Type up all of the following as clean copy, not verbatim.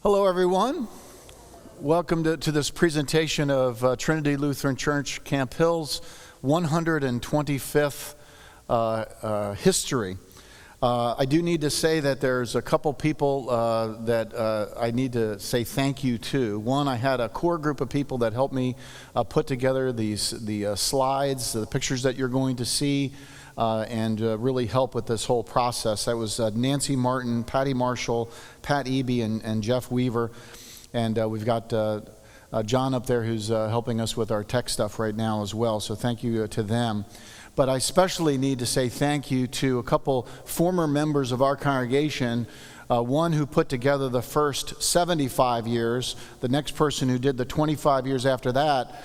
Hello, everyone. Welcome to this presentation of Trinity Lutheran Church Camp Hill's 125th history. I do need to say that there's a couple people that I need to say thank you to. One, I had a core group of people that helped me put together the slides, the pictures that you're going to see, and really help with this whole process. That was Nancy Martin, Patty Marshall, Pat Eby, and Jeff Weaver. And we've got John up there who's helping us with our tech stuff right now as well. So thank you to them. But I especially need to say thank you to a couple former members of our congregation. One who put together the first 75 years, the next person who did the 25 years after that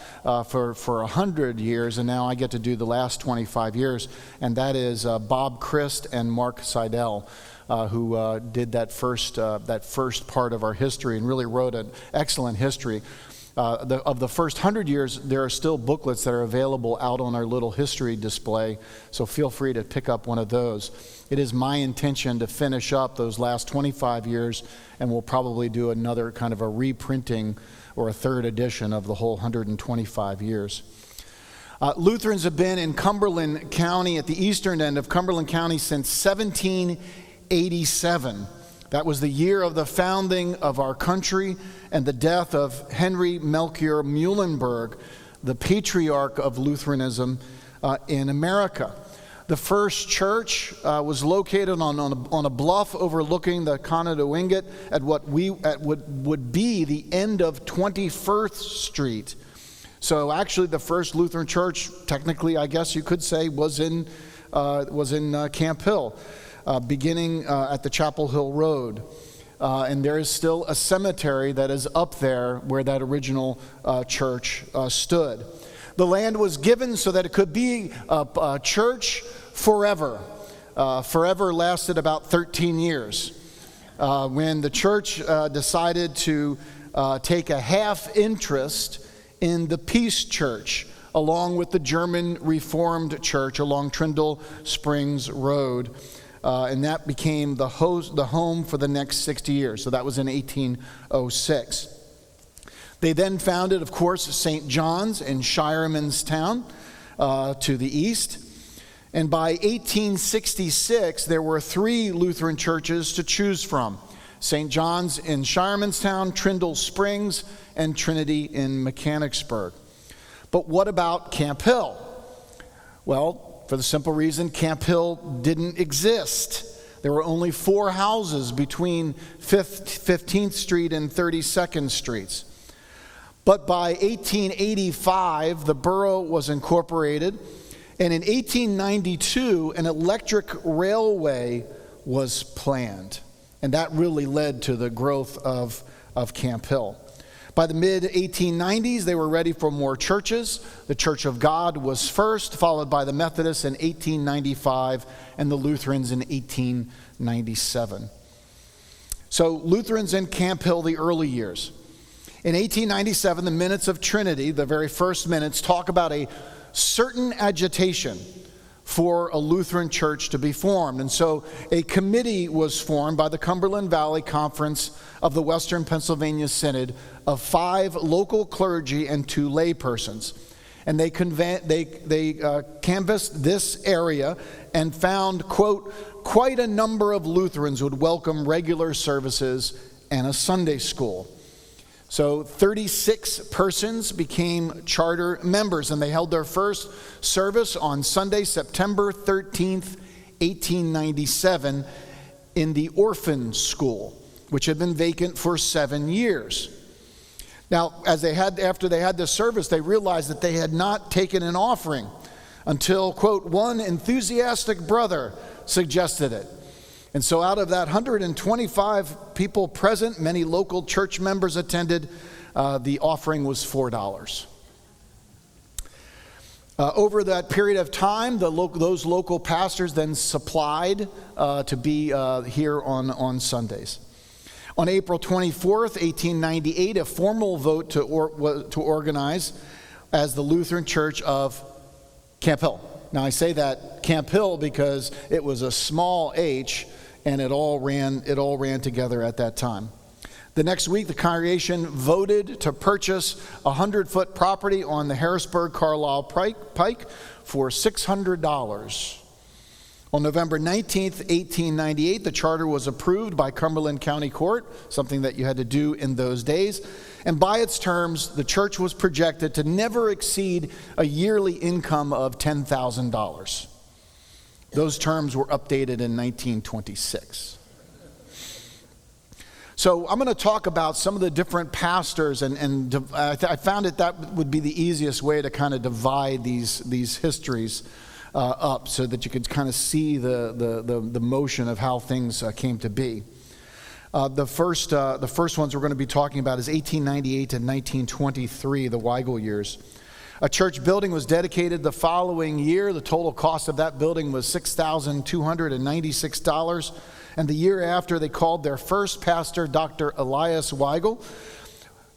for 100 years, and now I get to do the last 25 years, and that is Bob Christ and Mark Seidel, who did that first part of our history and really wrote an excellent history. Of the first 100 years, there are still booklets that are available out on our little history display, so feel free to pick up one of those. It is my intention to finish up those last 25 years, and we'll probably do another kind of a reprinting or a third edition of the whole 125 years. Lutherans have been in Cumberland County, at the eastern end of Cumberland County, since 1787. That was the year of the founding of our country and the death of Henry Melchior Muhlenberg, the patriarch of Lutheranism in America. The first church was located on a bluff overlooking the Conneauwinget at what would be the end of 21st Street. So actually the first Lutheran church, technically I guess you could say, was in Camp Hill, beginning at the Chapel Hill Road. And there is still a cemetery that is up there where that original church stood. The land was given so that it could be a church forever. Forever lasted about 13 years. When the church decided to take a half interest in the Peace Church, along with the German Reformed Church along Trindle Springs Road. And that became the home for the next 60 years. So that was in 1806. They then founded, of course, St. John's in Shiremanstown to the east. And by 1866, there were 3 Lutheran churches to choose from: St. John's in Shiremanstown, Trindle Springs, and Trinity in Mechanicsburg. But what about Camp Hill? Well, for the simple reason Camp Hill didn't exist. There were only 4 houses between 15th Street and 32nd Streets. But by 1885, the borough was incorporated, and in 1892, an electric railway was planned. And that really led to the growth of Camp Hill. By the mid-1890s, they were ready for more churches. The Church of God was first, followed by the Methodists in 1895 and the Lutherans in 1897. So Lutherans in Camp Hill, the early years. In 1897, the Minutes of Trinity, the very first minutes, talk about a certain agitation for a Lutheran church to be formed. And so a committee was formed by the Cumberland Valley Conference of the Western Pennsylvania Synod of 5 local clergy and 2 laypersons. And they canvassed this area and found, quote, quite a number of Lutherans would welcome regular services and a Sunday school. So 36 persons became charter members, and they held their first service on Sunday, September 13th, 1897, in the orphan school, which had been vacant for 7 years. Now, after they had this service, they realized that they had not taken an offering until, quote, one enthusiastic brother suggested it. And so out of that 125 people present, many local church members attended. The offering was $4. Over that period of time, those local pastors then supplied to be here on Sundays. On April 24th, 1898, a formal vote to organize as the Lutheran Church of Camp Hill. Now I say that Camp Hill because it was a small H, and it all ran together at that time. The next week, the congregation voted to purchase a 100-foot property on the Harrisburg-Carlisle Pike for $600. On November 19th, 1898, the charter was approved by Cumberland County Court, something that you had to do in those days. And by its terms, the church was projected to never exceed a yearly income of $10,000. Those terms were updated in 1926. So I'm going to talk about some of the different pastors, and I found that would be the easiest way to kind of divide these histories up, so that you could kind of see the motion of how things came to be. The first ones we're going to be talking about is 1898 to 1923, the Weigel years. A church building was dedicated the following year. The total cost of that building was $6,296. And the year after, they called their first pastor, Dr. Elias Weigel,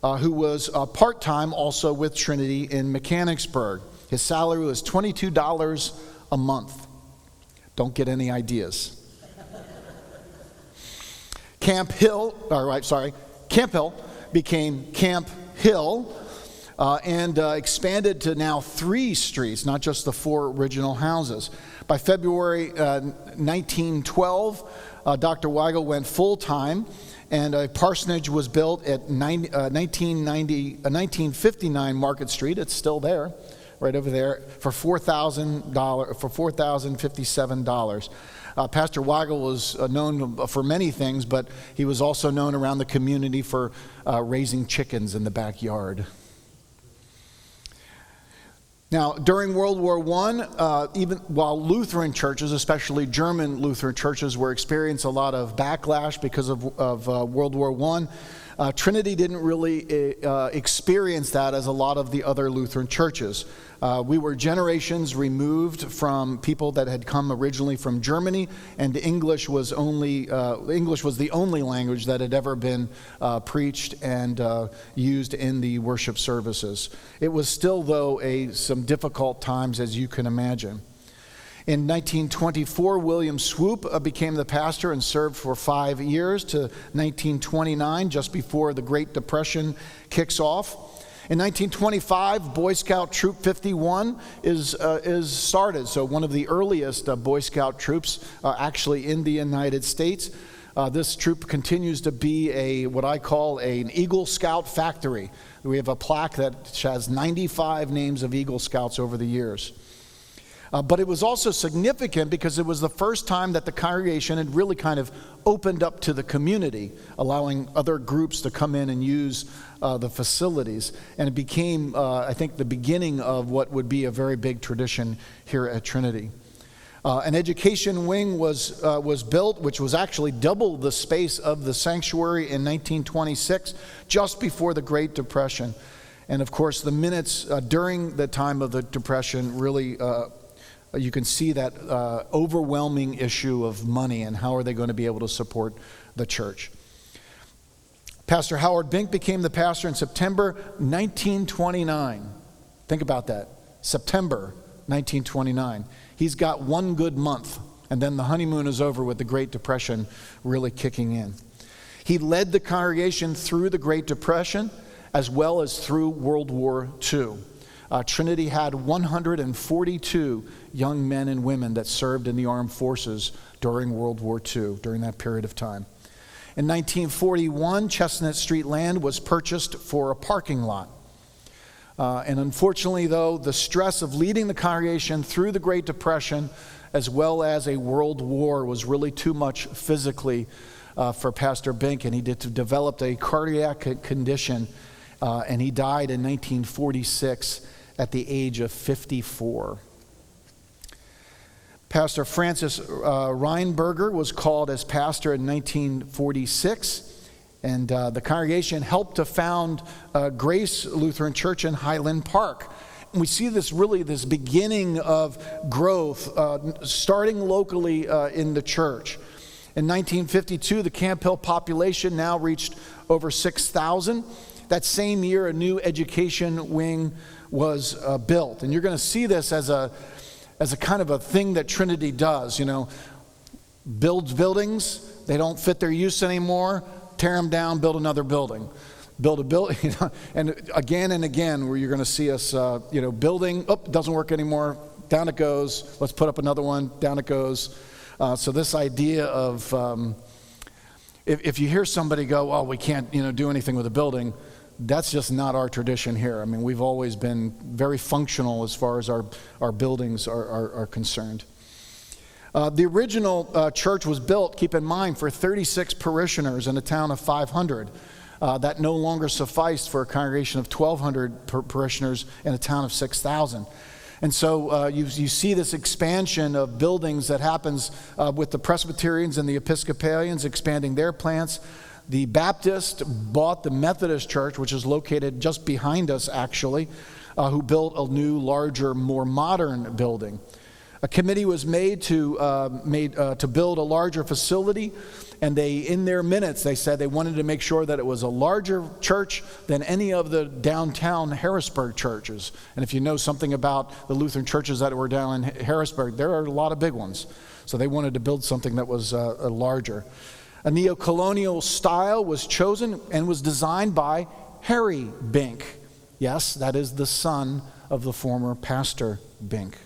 who was part-time also with Trinity in Mechanicsburg. His salary was $22 a month. Don't get any ideas. Camp Hill became Camp Hill, and expanded to now 3 streets, not just the 4 original houses. By February 1912, Dr. Weigel went full-time, and a parsonage was built at 1959 Market Street. It's still there, right over there, for $4,057. Pastor Weigel was known for many things, but he was also known around the community for raising chickens in the backyard. Now, during World War I, even while Lutheran churches, especially German Lutheran churches, were experiencing a lot of backlash because of World War I, Trinity didn't really experience that as a lot of the other Lutheran churches. We were generations removed from people that had come originally from Germany, and English was the only language that had ever been preached and used in the worship services. It was still, though, some difficult times, as you can imagine. In 1924, William Swoop became the pastor and served for 5 years to 1929, just before the Great Depression kicks off. In 1925, Boy Scout Troop 51 is started. So one of the earliest Boy Scout troops actually in the United States. This troop continues to be what I call an Eagle Scout factory. We have a plaque that has 95 names of Eagle Scouts over the years. But it was also significant because it was the first time that the congregation had really kind of opened up to the community, allowing other groups to come in and use the facilities. And it became, I think, the beginning of what would be a very big tradition here at Trinity. An education wing was built, which was actually double the space of the sanctuary in 1926, just before the Great Depression. And of course, the minutes during the time of the Depression really... you can see that overwhelming issue of money and how are they going to be able to support the church. Pastor Howard Bink became the pastor in September 1929. Think about that. September 1929. He's got 1 good month, and then the honeymoon is over with the Great Depression really kicking in. He led the congregation through the Great Depression as well as through World War II. Trinity had 142 young men and women that served in the armed forces during World War II, during that period of time. In 1941, Chestnut Street land was purchased for a parking lot. And unfortunately, though, the stress of leading the congregation through the Great Depression as well as a world war was really too much physically for Pastor Bink, and he developed a cardiac condition, and he died in 1946 at the age of 54. Pastor Francis Reinberger was called as pastor in 1946, and the congregation helped to found Grace Lutheran Church in Highland Park. And we see this beginning of growth starting locally in the church. In 1952, the Camp Hill population now reached over 6,000. That same year, a new education wing was built. And you're going to see this as a kind of a thing that Trinity does, builds buildings, they don't fit their use anymore, tear them down, build another building. Build a building, and again, where you're going to see us, building, doesn't work anymore, down it goes, let's put up another one, down it goes. So this idea of, if you hear somebody go, oh, we can't, do anything with a building, that's just not our tradition here. I mean, we've always been very functional as far as our buildings are concerned. The original church was built, keep in mind, for 36 parishioners in a town of 500. That no longer sufficed for a congregation of 1,200 parishioners in a town of 6,000. And so you see this expansion of buildings that happens with the Presbyterians and the Episcopalians expanding their plants. The Baptist bought the Methodist Church, which is located just behind us, actually, who built a new, larger, more modern building. A committee was made to build a larger facility, and in their minutes, they said they wanted to make sure that it was a larger church than any of the downtown Harrisburg churches. And if you know something about the Lutheran churches that were down in Harrisburg, there are a lot of big ones. So they wanted to build something that was larger. A neo-colonial style was chosen and was designed by Harry Bink. Yes, that is the son of the former pastor Bink.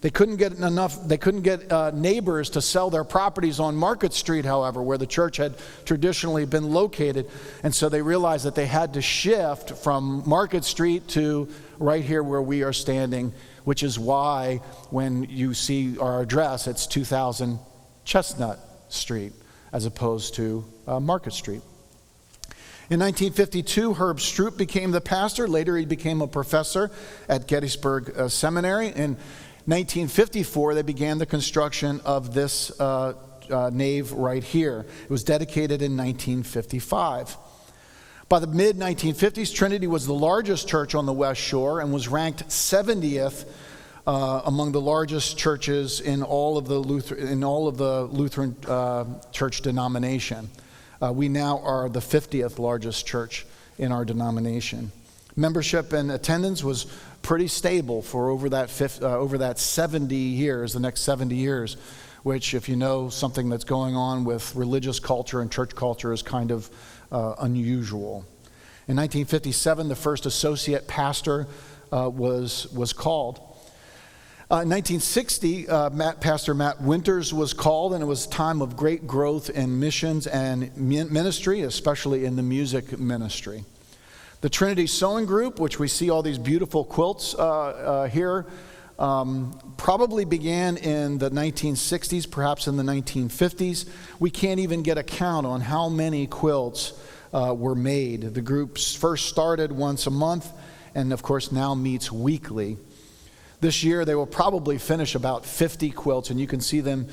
They couldn't get neighbors to sell their properties on Market Street, however, where the church had traditionally been located. And so they realized that they had to shift from Market Street to right here where we are standing, which is why when you see our address, it's 2000 Chestnut Street as opposed to Market Street. In 1952, Herb Stroop became the pastor. Later, he became a professor at Gettysburg Seminary. In 1954, they began the construction of this nave right here. It was dedicated in 1955. By the mid-1950s, Trinity was the largest church on the West Shore and was ranked 70th among the largest churches in all of the Lutheran church denomination. We now are the 50th largest church in our denomination. Membership and attendance was pretty stable for over that 70 years, the next 70 years, which, if you know something that's going on with religious culture and church culture, is kind of unusual. In 1957, the first associate pastor was called. In 1960, Pastor Matt Winters was called, and it was a time of great growth in missions and ministry, especially in the music ministry. The Trinity Sewing Group, which we see all these beautiful quilts here, probably began in the 1960s, perhaps in the 1950s. We can't even get a count on how many quilts were made. The group first started once a month and, of course, now meets weekly. This year, they will probably finish about 50 quilts, and you can see them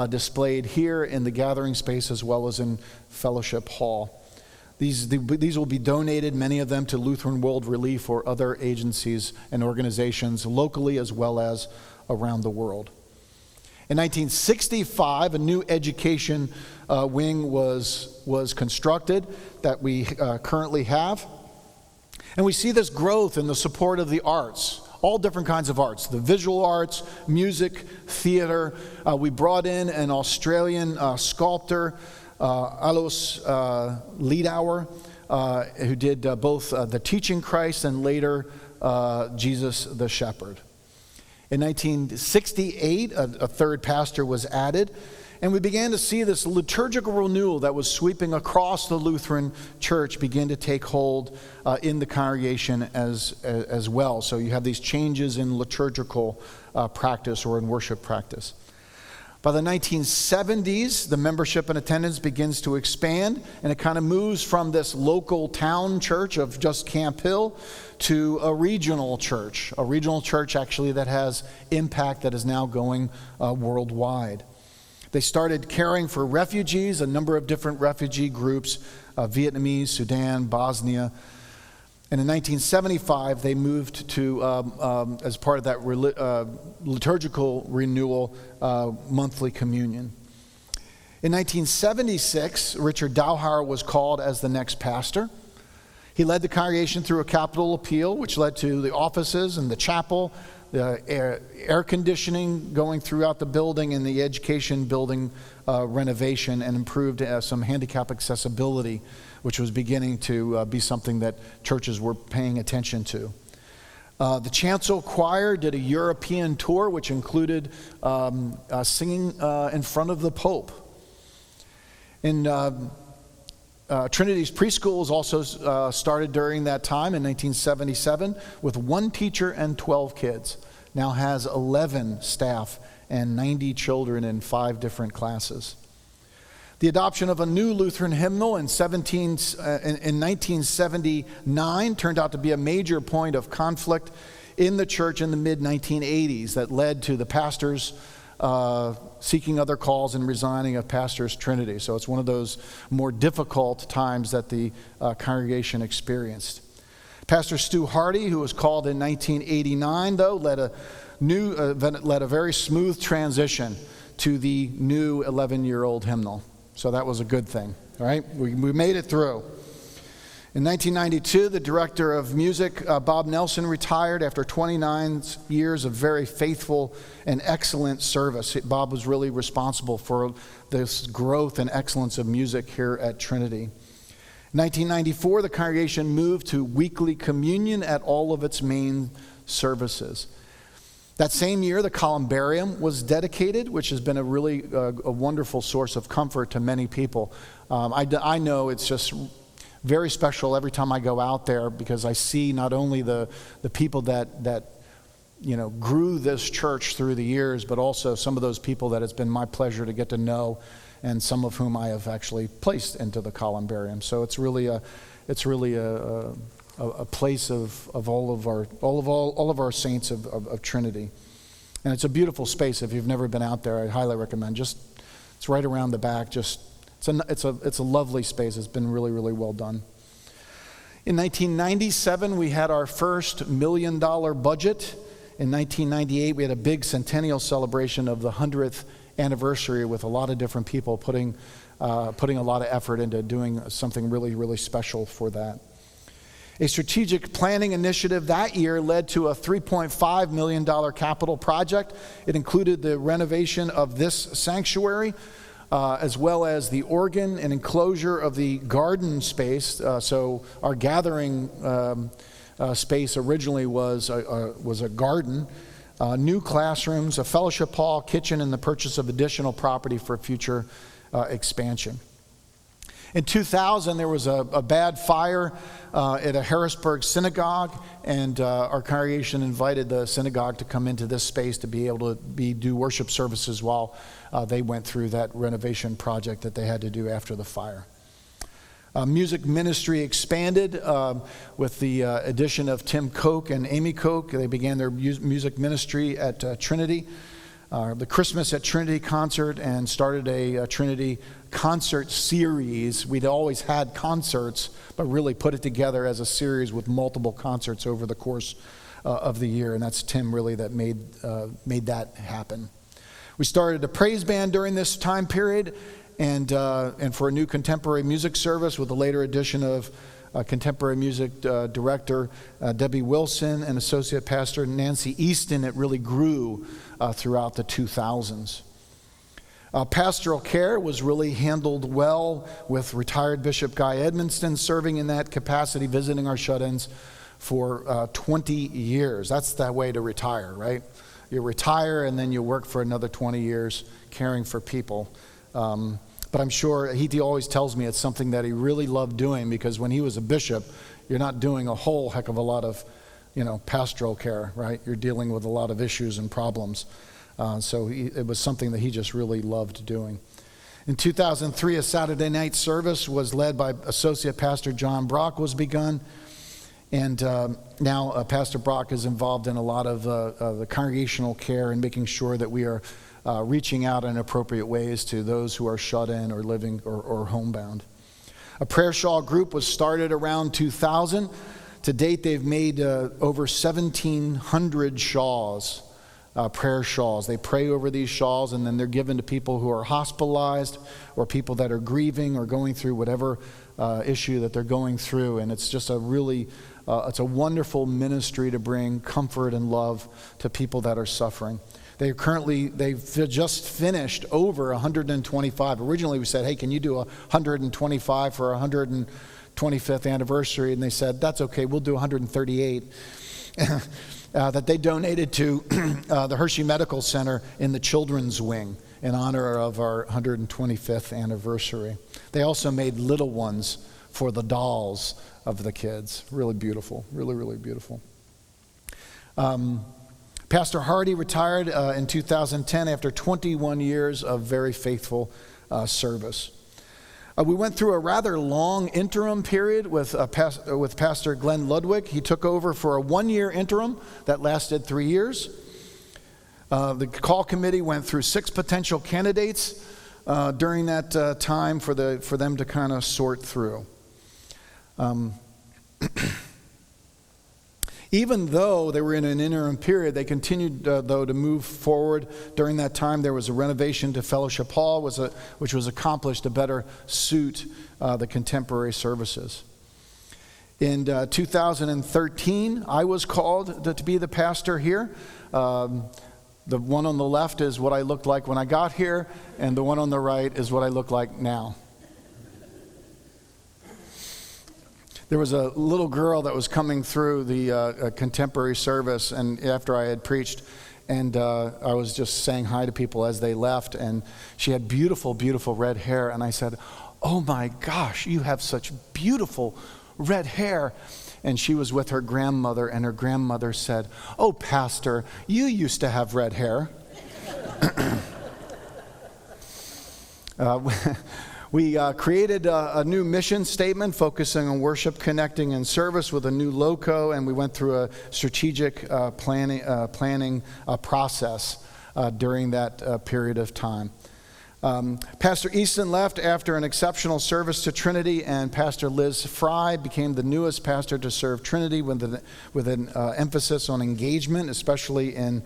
displayed here in the gathering space as well as in Fellowship Hall. These will be donated, many of them, to Lutheran World Relief or other agencies and organizations locally as well as around the world. In 1965, a new education wing was constructed that we currently have. And we see this growth in the support of the arts, all different kinds of arts, the visual arts, music, theater. We brought in an Australian sculptor, Alois Liedauer, who did both the Teaching Christ and later Jesus the Shepherd. In 1968, a third pastor was added, and we began to see this liturgical renewal that was sweeping across the Lutheran church begin to take hold in the congregation as well. So you have these changes in liturgical practice or in worship practice. By the 1970s, the membership and attendance begins to expand, and it kind of moves from this local town church of just Camp Hill to a regional church actually that has impact that is now going worldwide. They started caring for refugees, a number of different refugee groups, Vietnamese, Sudan, Bosnia. And in 1975, they moved to, as part of that liturgical renewal, monthly communion. In 1976, Richard Dowhauer was called as the next pastor. He led the congregation through a capital appeal, which led to the offices and the chapel, air conditioning going throughout the building, and the education building renovation, and improved some handicap accessibility, which was beginning to be something that churches were paying attention to. The chancel choir did a European tour, which included singing in front of the Pope. And Trinity's preschools also started during that time in 1977 with 1 teacher and 12 kids. Now has 11 staff and 90 children in 5 different classes. The adoption of a new Lutheran hymnal in 1979 turned out to be a major point of conflict in the church in the mid-1980s that led to the pastors seeking other calls and resigning of Pastor's Trinity. So it's one of those more difficult times that the congregation experienced. Pastor Stu Hardy, who was called in 1989, though, led a very smooth transition to the new 11-year-old hymnal. So that was a good thing, all right? We made it through. In 1992, the director of music, Bob Nelson, retired after 29 years of very faithful and excellent service. Bob was really responsible for this growth and excellence of music here at Trinity. In 1994, the congregation moved to weekly communion at all of its main services. That same year, the columbarium was dedicated, which has been a really a wonderful source of comfort to many people. I know it's just very special every time I go out there, because I see not only the people that grew this church through the years, but also some of those people that it's been my pleasure to get to know, and some of whom I have actually placed into the columbarium. So it's really a place of all of our saints of Trinity, and it's a beautiful space. If you've never been out there, I highly recommend. It's right around the back. It's a lovely space. It's been really, really well done. In 1997, we had our first $1 million budget. In 1998, we had a big centennial celebration of the 100th anniversary, with a lot of different people putting a lot of effort into doing something really, really special for that. A strategic planning initiative that year led to a $3.5 million capital project. It included the renovation of this sanctuary, as well as the organ and enclosure of the garden space. So our gathering space originally was a garden, new classrooms, a fellowship hall, kitchen, and the purchase of additional property for future expansion. In 2000, there was a bad fire at a Harrisburg synagogue, and our congregation invited the synagogue to come into this space to be able to do worship services while they went through that renovation project that they had to do after the fire. Music ministry expanded with the addition of Tim Koch and Amy Koch. They began their music ministry at Trinity. The Christmas at Trinity concert, and started a Trinity concert series. We'd always had concerts, but really put it together as a series with multiple concerts over the course of the year, and that's Tim really that made that happen. We started a praise band during this time period, and for a new contemporary music service, with the later addition of contemporary music director Debbie Wilson and associate pastor Nancy Easton. It really grew throughout the 2000s. Pastoral care was really handled well, with retired Bishop Guy Edmonston serving in that capacity, visiting our shut-ins for 20 years. That's that way to retire, right? You retire and then you work for another 20 years caring for people. But I'm sure he always tells me it's something that he really loved doing, because when he was a bishop, you're not doing a whole heck of a lot of, pastoral care, right? You're dealing with a lot of issues and problems. So it was something that he just really loved doing. In 2003, a Saturday night service was led by Associate Pastor John Brock was begun. And now Pastor Brock is involved in a lot of the congregational care and making sure that we are reaching out in appropriate ways to those who are shut in or living or homebound. A prayer shawl group was started around 2000. To date, they've made over 1,700 shawls, prayer shawls. They pray over these shawls, and then they're given to people who are hospitalized or people that are grieving or going through whatever issue that they're going through. And it's just a really It's a wonderful ministry to bring comfort and love to people that are suffering. They've just finished over 125. Originally we said, hey, can you do 125 for 125th anniversary? And they said, that's okay, we'll do 138. That they donated to the Hershey Medical Center in the children's wing in honor of our 125th anniversary. They also made little ones for the dolls of the kids. Really beautiful, really, really beautiful. Pastor Hardy retired in 2010 after 21 years of very faithful service. We went through a rather long interim period with Pastor Glenn Ludwig. He took over for a one-year interim that lasted 3 years. The call committee went through 6 potential candidates during that time for them to kind of sort through. Even though they were in an interim period, they continued, though, to move forward. During that time, there was a renovation to Fellowship Hall, which was accomplished to better suit the contemporary services. In 2013, I was called to be the pastor here. The one on the left is what I looked like when I got here, and the one on the right is what I look like now. There was a little girl that was coming through the contemporary service, and after I had preached, and I was just saying hi to people as they left, and she had beautiful, beautiful red hair, and I said, oh my gosh, you have such beautiful red hair. And she was with her grandmother, and her grandmother said, oh, Pastor, you used to have red hair. We created a new mission statement focusing on worship, connecting, and service with a new logo, and we went through a strategic planning process during that period of time. Pastor Easton left after an exceptional service to Trinity, and Pastor Liz Fry became the newest pastor to serve Trinity with an emphasis on engagement, especially in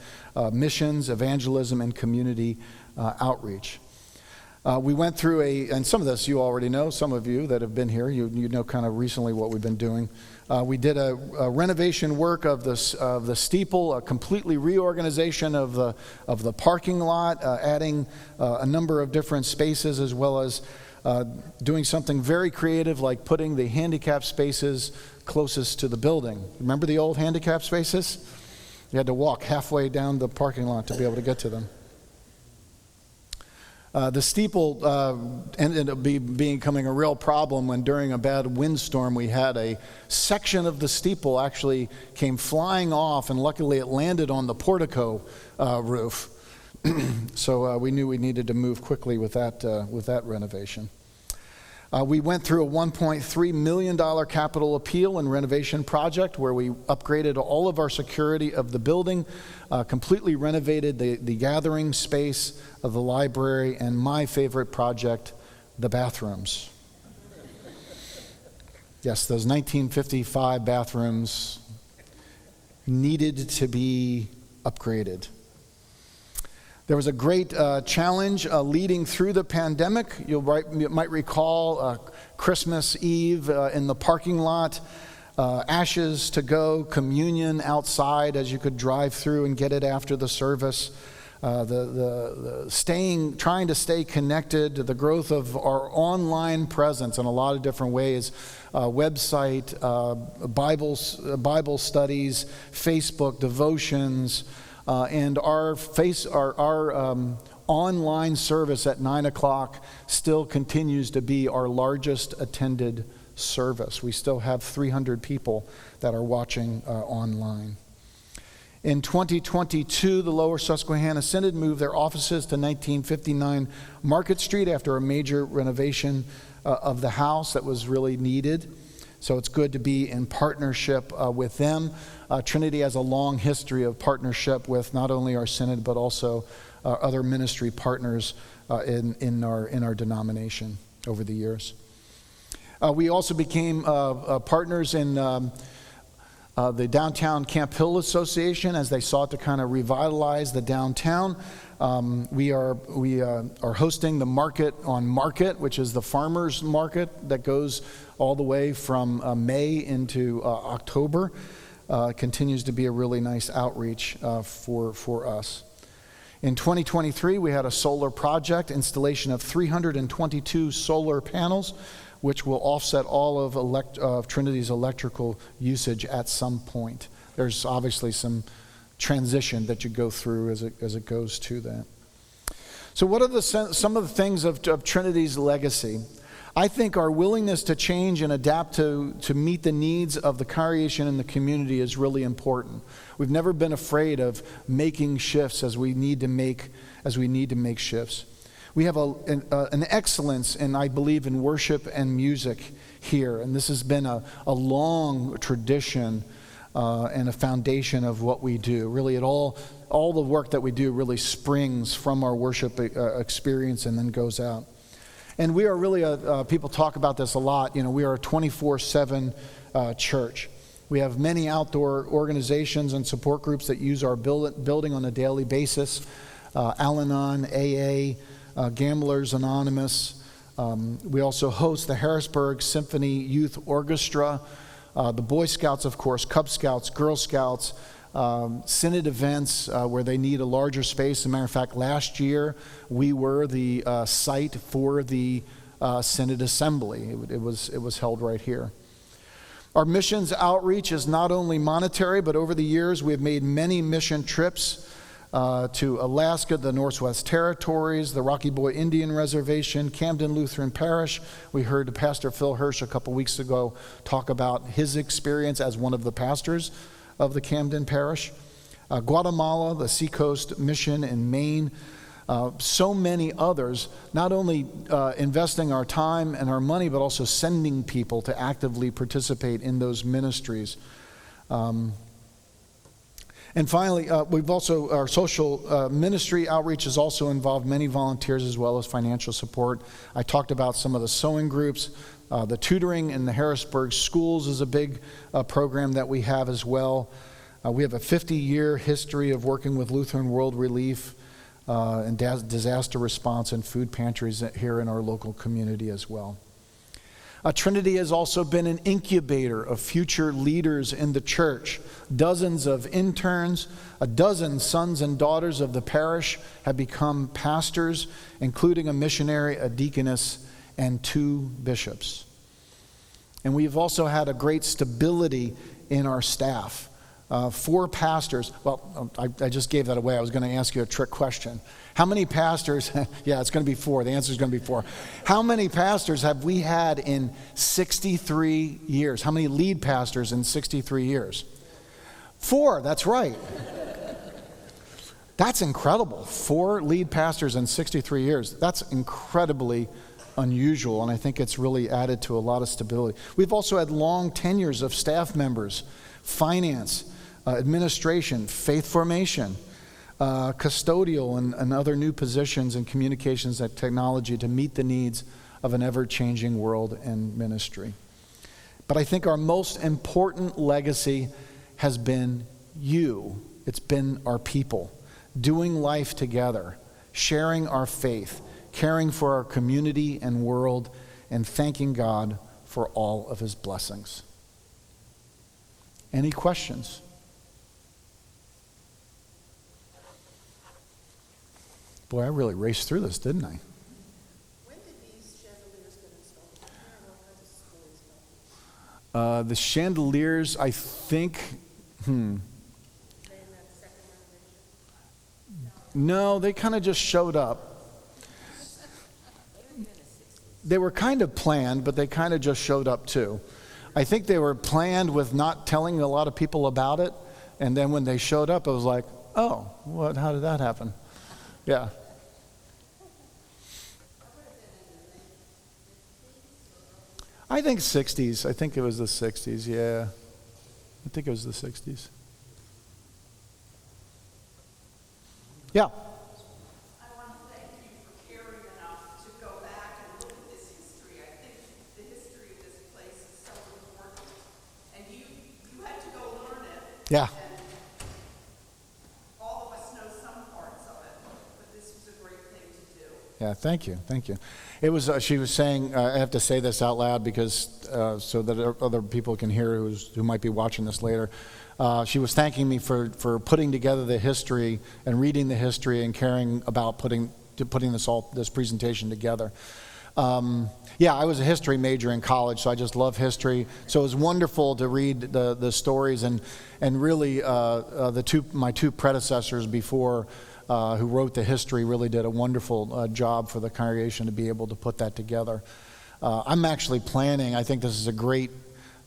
missions, evangelism, and community outreach. We went through and some of this you already know, some of you that have been here, you know kind of recently what we've been doing. We did a renovation work of the steeple, a completely reorganization of the parking lot, adding a number of different spaces, as well as doing something very creative like putting the handicap spaces closest to the building. Remember the old handicap spaces? You had to walk halfway down the parking lot to be able to get to them. The steeple ended up becoming a real problem when during a bad windstorm we had a section of the steeple actually came flying off, and luckily it landed on the portico roof. So we knew we needed to move quickly with that renovation. We went through a $1.3 million capital appeal and renovation project where we upgraded all of our security of the building, completely renovated the gathering space of the library, and my favorite project, the bathrooms. Yes, those 1955 bathrooms needed to be upgraded. There was a great challenge leading through the pandemic. You might recall Christmas Eve in the parking lot, ashes to go, communion outside as you could drive through and get it after the service. Trying to stay connected to the growth of our online presence in a lot of different ways, website, Bible studies, Facebook devotions. And our online service at 9 o'clock still continues to be our largest attended service. We still have 300 people that are watching online. In 2022, the Lower Susquehanna Synod moved their offices to 1959 Market Street after a major renovation of the house that was really needed. So it's good to be in partnership with them. Trinity has a long history of partnership with not only our synod but also other ministry partners in our denomination over the years. We also became partners in the Downtown Camp Hill Association, as they sought to kind of revitalize the downtown. We are hosting the Market on Market, which is the farmers market that goes all the way from May into October. Continues to be a really nice outreach for us. In 2023, we had a solar project, installation of 322 solar panels, which will offset all of Trinity's electrical usage at some point. There's obviously some transition that you go through as it goes to that. So what are some of the things of Trinity's legacy? I think our willingness to change and adapt to meet the needs of the congregation and the community is really important. We've never been afraid of making shifts as we need to make shifts. We have an excellence, and I believe, in worship and music here, and this has been a long tradition and a foundation of what we do. Really, all the work that we do really springs from our worship experience and then goes out. And we are really, people talk about this a lot, we are a 24/7 church. We have many outdoor organizations and support groups that use our building on a daily basis. Al-Anon, AA, Gamblers Anonymous. We also host the Harrisburg Symphony Youth Orchestra, the Boy Scouts, of course, Cub Scouts, Girl Scouts, Synod events where they need a larger space. As a matter of fact, last year we were the site for the Synod Assembly. It was held right here. Our missions outreach is not only monetary, but over the years we have made many mission trips to Alaska, the Northwest Territories, the Rocky Boy Indian Reservation, Camden Lutheran Parish. We heard Pastor Phil Hirsch a couple weeks ago talk about his experience as one of the pastors of the Camden Parish. Guatemala, the Seacoast Mission in Maine, so many others, not only investing our time and our money, but also sending people to actively participate in those ministries. And finally, our social ministry outreach has also involved many volunteers as well as financial support. I talked about some of the sewing groups. The tutoring in the Harrisburg schools is a big program that we have as well. We have a 50-year history of working with Lutheran World Relief and disaster response and food pantries here in our local community as well. Trinity has also been an incubator of future leaders in the church. Dozens of interns, a dozen sons and daughters of the parish have become pastors, including a missionary, a deaconess, and 2 bishops. And we've also had a great stability in our staff. 4 pastors. Well, I just gave that away. I was going to ask you a trick question. How many pastors? Yeah, it's going to be 4. The answer is going to be 4. How many pastors have we had in 63 years? How many lead pastors in 63 years? 4, that's right. That's incredible. 4 lead pastors in 63 years. That's incredibly unusual, and I think it's really added to a lot of stability. We've also had long tenures of staff members, finance, administration, faith formation, custodial, and other new positions in communications and technology to meet the needs of an ever-changing world and ministry. But I think our most important legacy has been you. It's been our people, doing life together, sharing our faith, caring for our community and world, and thanking God for all of his blessings. Any questions? Boy, I really raced through this, didn't I? When did these chandeliers get installed? What kind of stories? The chandeliers, I think, No, they kind of just showed up. They were kind of planned, but they kind of just showed up too. I think they were planned with not telling a lot of people about it, and then when they showed up, it was like, oh, how did that happen? Yeah. I think 60s. I think it was the 60s, yeah. I think it was the 60s. Yeah. I want to thank you for caring enough to go back and look at this history. I think the history of this place is so important. And you had to go learn Yeah. All of us know some parts of it, but this was a great thing to do. Yeah, thank you. It was, she was saying, I have to say this out loud because, so that other people can hear who might be watching this later. She was thanking me for putting together the history and reading the history and caring about putting this presentation together. Yeah, I was a history major in college, so I just love history. So it was wonderful to read the stories and really my two predecessors before who wrote the history really did a wonderful job for the congregation to be able to put that together. I'm actually planning, I think this is a great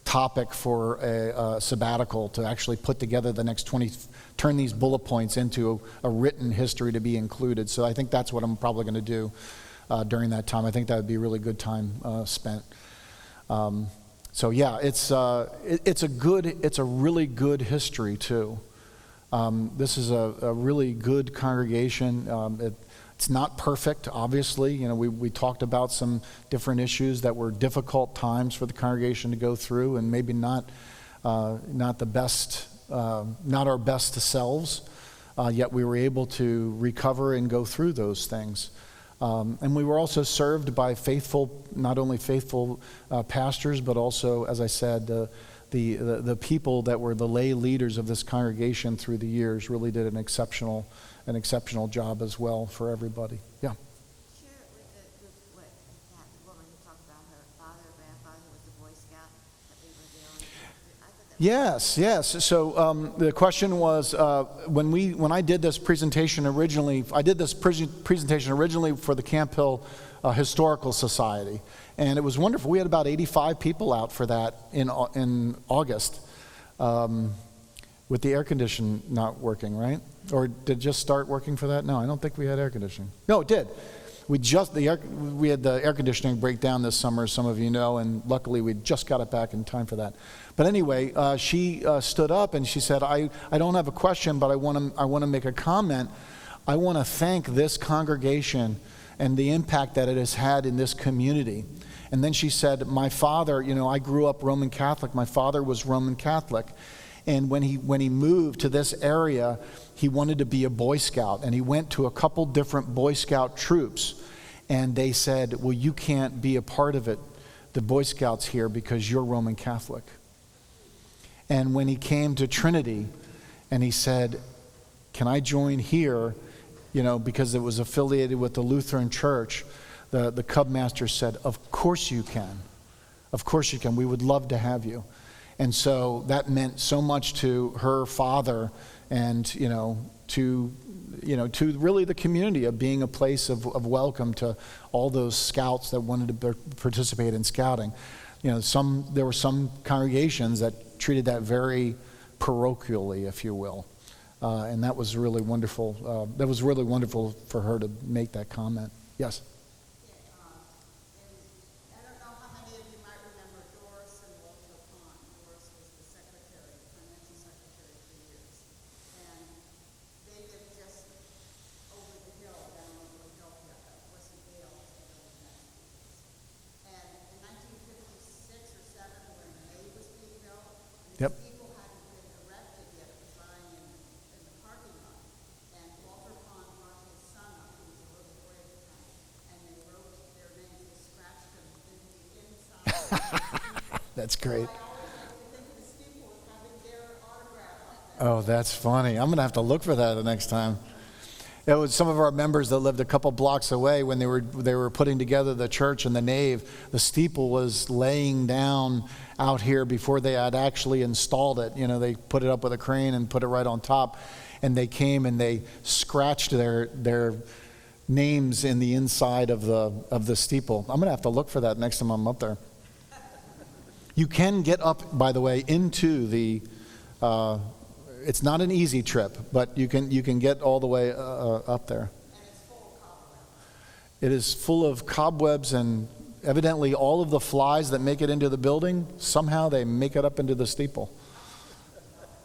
topic for a sabbatical, to actually put together the next turn these bullet points into a written history to be included. So I think that's what I'm probably going to do during that time. I think that would be a really good time spent. So yeah, it's a really good history too. This is a really good congregation. It's not perfect, obviously. You know, we talked about some different issues that were difficult times for the congregation to go through, and maybe not the best, not our best selves. Yet we were able to recover and go through those things. And we were also served by not only faithful pastors, but also, as I said, the people that were the lay leaders of this congregation through the years really did an exceptional job as well for everybody. Yeah. Share with what that woman who talked about her father or grandfather who was a Boy Scout that we were dealing with. I thought that Yes. So the question was, when I did this presentation originally, I did this presentation originally for the Camp Hill Historical Society, and it was wonderful. We had about 85 people out for that in August, with the air conditioning not working, right? Or did it just start working for that? No, I don't think we had air conditioning. No, it did. We had the air conditioning break down this summer, as some of you know, and luckily we just got it back in time for that. But anyway, she stood up and she said, I don't have a question, but I want to make a comment. I want to thank this congregation and the impact that it has had in this community. And then she said, my father, I grew up Roman Catholic. My father was Roman Catholic. And when he moved to this area, he wanted to be a Boy Scout. And he went to a couple different Boy Scout troops. And they said, well, you can't be a part of it, the Boy Scouts here, because you're Roman Catholic. And when he came to Trinity and he said, can I join here? Because it was affiliated with the Lutheran Church, the Cub Master said, of course you can. Of course you can. We would love to have you. And so that meant so much to her father and, to really the community of being a place of welcome to all those scouts that wanted to participate in scouting. There were some congregations that treated that very parochially, if you will. And that was really wonderful. That was really wonderful for her to make that comment. Yes? I don't know how many of you might remember Doris and Walter Pond. Doris was the secretary, financial secretary for years. And they lived just over the hill down in Philadelphia. That wasn't Yale, it was over in Massachusetts. And in 1956 or 7, when A was being built, Yep. the steeple hadn't been erected yet. It was lying in the parking lot. And Walter Pond brought his son up, who was a little boy at the time, and they wrote their names, they scratched them into the inside. That's great. I always like to think of the steeple as having their autograph up there. Oh, that's funny. I'm going to have to look for that the next time. It was some of our members that lived a couple blocks away when they were putting together the church and the nave. The steeple was laying down out here before they had actually installed it. They put it up with a crane and put it right on top. And they came and they scratched their names in the inside of the steeple. I'm going to have to look for that next time I'm up there. You can get up, by the way, into the... it's not an easy trip, but you can get all the way up there. And it's full of cobwebs. It is full of cobwebs, and evidently all of the flies that make it into the building, somehow they make it up into the steeple.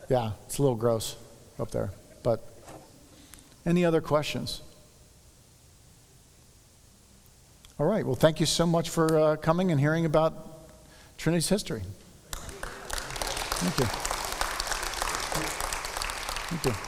Yeah, it's a little gross up there. But any other questions? All right, well, thank you so much for coming and hearing about Trinity's history. Thank you. Thank you.